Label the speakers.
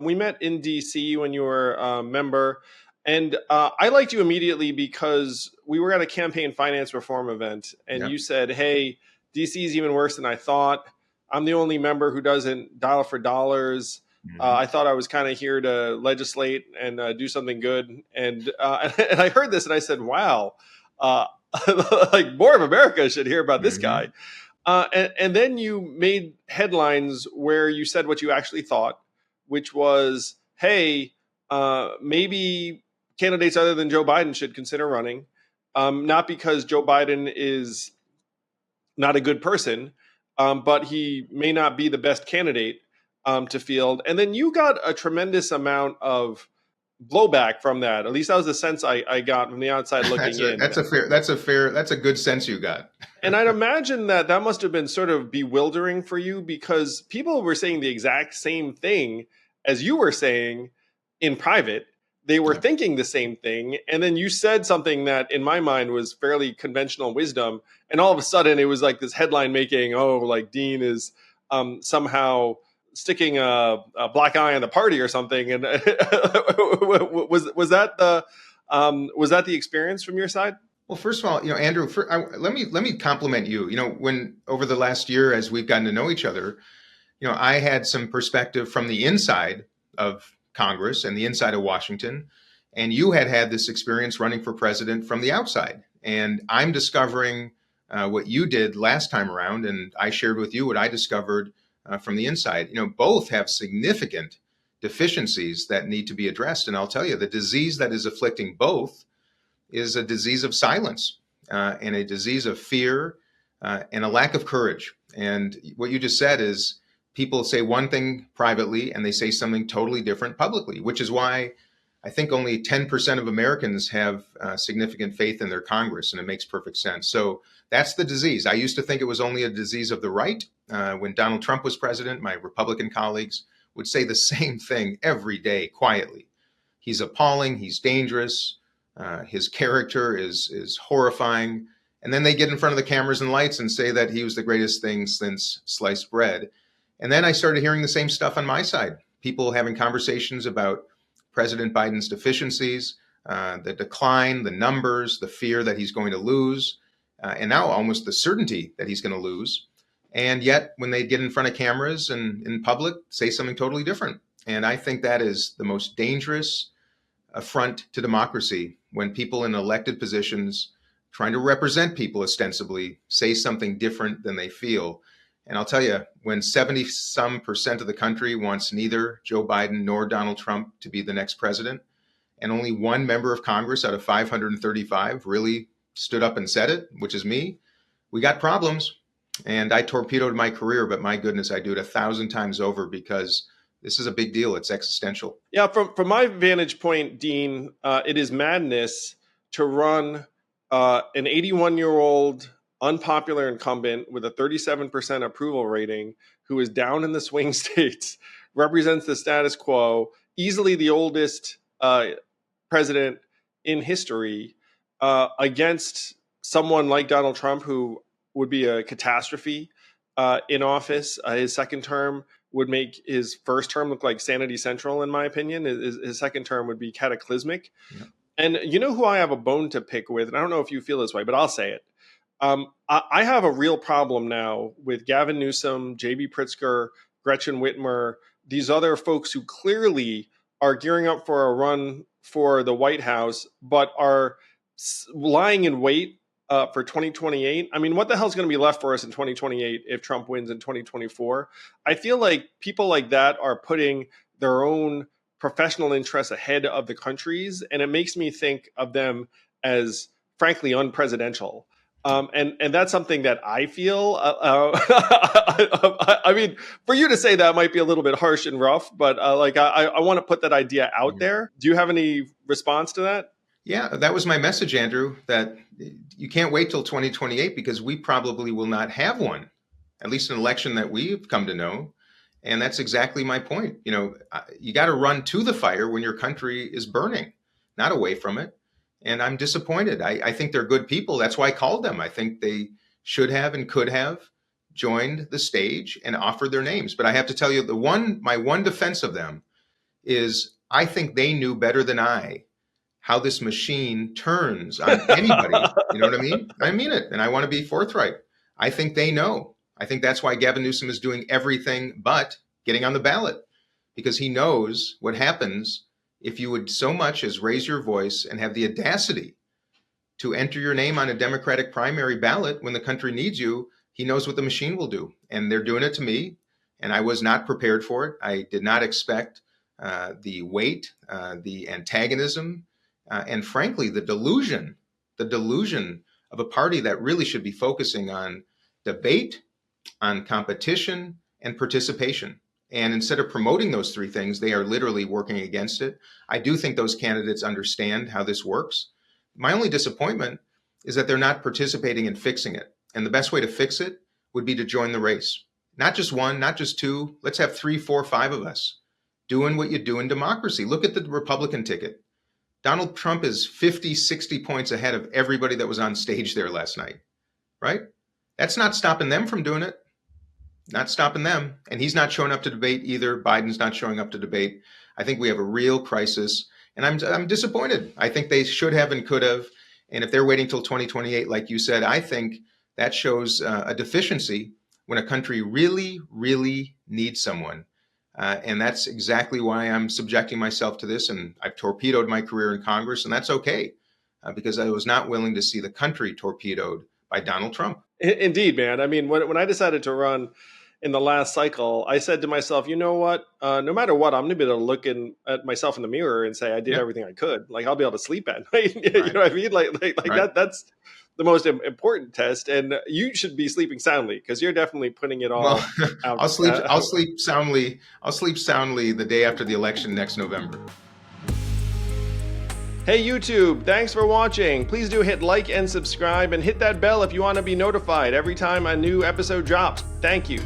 Speaker 1: We met in DC when you were a member, and I liked you immediately because we were at a campaign finance reform event, and
Speaker 2: Yeah.
Speaker 1: you said, "Hey, DC is even worse than I thought. I'm the only member who doesn't dial for dollars.
Speaker 2: Hmm.
Speaker 1: I thought I was kind of here to legislate and do something good." And and I heard this, and I said, "Wow." Uh, like more of America should hear about this
Speaker 2: Hmm.
Speaker 1: guy. And then you made headlines where you said what you actually thought, which was, hey, maybe candidates other than Joe Biden should consider running. Not because Joe Biden is not a good person, but he may not be the best candidate to field. And then you got a tremendous amount of blowback from that. At least that was the sense I got from the outside looking in.
Speaker 2: That's a good sense you got.
Speaker 1: And I'd imagine that that must have been sort of bewildering for you because people were saying the exact same thing as you were saying in private. They were
Speaker 2: Yeah.
Speaker 1: thinking the same thing. And then you said something that, in my mind, was fairly conventional wisdom. And all of a sudden, it was like this headline making, oh, like Dean is somehow sticking a black eye on the party or something. And was that the experience from your side?
Speaker 2: Well, first of all, Andrew, let me compliment you. When over the last year, as we've gotten to know each other, I had some perspective from the inside of Congress and the inside of Washington, and you had this experience running for president from the outside. And I'm discovering what you did last time around, and I shared with you what I discovered from the inside. Both have significant deficiencies that need to be addressed. And I'll tell you, the disease that is afflicting both is a disease of silence and a disease of fear and a lack of courage. And what you just said is people say one thing privately and they say something totally different publicly, which is why I think only 10% of Americans have significant faith in their Congress, and it makes perfect sense. So that's the disease. I used to think it was only a disease of the right. When Donald Trump was president, my Republican colleagues would say the same thing every day quietly. He's appalling, he's dangerous, his character is horrifying. And then they get in front of the cameras and lights and say that he was the greatest thing since sliced bread. And then I started hearing the same stuff on my side. People having conversations about President Biden's deficiencies, the decline, the numbers, the fear that he's going to lose, and now almost the certainty that he's going to lose. And yet, when they get in front of cameras and in public, say something totally different. And I think that is the most dangerous affront to democracy when people in elected positions trying to represent people ostensibly say something different than they feel. And I'll tell you, when 70 some percent of the country wants neither Joe Biden nor Donald Trump to be the next president, and only one member of Congress out of 535 really stood up and said it, which is me, we got problems. And I torpedoed my career, but my goodness, I do it 1,000 times over because this is a big deal. It's existential.
Speaker 1: Yeah, from my vantage point, Dean, it is madness to run an 81-year-old unpopular incumbent with a 37% approval rating who is down in the swing states, represents the status quo, easily the oldest president in history, against someone like Donald Trump, who would be a catastrophe in office. His second term would make his first term look like Sanity Central, in my opinion. His second term would be cataclysmic.
Speaker 2: Yeah.
Speaker 1: And you know who I have a bone to pick with? And I don't know if you feel this way, but I'll say it. I have a real problem now with Gavin Newsom, J.B. Pritzker, Gretchen Whitmer, these other folks who clearly are gearing up for a run for the White House, but are lying in wait for 2028. I mean, what the hell is going to be left for us in 2028 if Trump wins in 2024? I feel like people like that are putting their own professional interests ahead of the country's, and it makes me think of them as, frankly, unpresidential. And that's something that I feel. I mean, for you to say that might be a little bit harsh and rough, but I want to put that idea out there. Do you have any response to that?
Speaker 2: Yeah, that was my message, Andrew, that you can't wait till 2028 because we probably will not have one, at least an election that we've come to know. And that's exactly my point. You got to run to the fire when your country is burning, not away from it. And I'm disappointed. I think they're good people. That's why I called them. I think they should have and could have joined the stage and offered their names. But I have to tell you, my one defense of them is I think they knew better than I how this machine turns on anybody. You know what I mean? I mean it. And I want to be forthright. I think they know. I think that's why Gavin Newsom is doing everything but getting on the ballot, because he knows what happens if you would so much as raise your voice and have the audacity to enter your name on a Democratic primary ballot when the country needs you. He knows what the machine will do. And they're doing it to me. And I was not prepared for it. I did not expect the weight, the antagonism, and frankly, the delusion of a party that really should be focusing on debate, on competition, and participation. And instead of promoting those three things, they are literally working against it. I do think those candidates understand how this works. My only disappointment is that they're not participating in fixing it. And the best way to fix it would be to join the race. Not just one, not just two. Let's have 3, 4, 5 of us doing what you do in democracy. Look at the Republican ticket. Donald Trump is 50, 60 points ahead of everybody that was on stage there last night, right? That's not stopping them from doing it. Not stopping them. And he's not showing up to debate either. Biden's not showing up to debate. I think we have a real crisis. And I'm disappointed. I think they should have and could have. And if they're waiting till 2028, like you said, I think that shows a deficiency when a country really, really needs someone. And that's exactly why I'm subjecting myself to this. And I've torpedoed my career in Congress, and that's okay, because I was not willing to see the country torpedoed by Donald Trump.
Speaker 1: Indeed, man. I mean, when I decided to run in the last cycle, I said to myself, you know what? No matter what, I'm going to be able to look at myself in the mirror and say I did everything I could. Like, I'll be able to sleep at night. You know what I mean? Like
Speaker 2: Right.
Speaker 1: that's the most important test. And you should be sleeping soundly, because you're definitely putting it all
Speaker 2: Well,
Speaker 1: out.
Speaker 2: I'll sleep soundly. I'll sleep soundly the day after the election next November.
Speaker 1: Hey YouTube, thanks for watching. Please do hit like and subscribe, and hit that bell if you want to be notified every time a new episode drops. Thank you.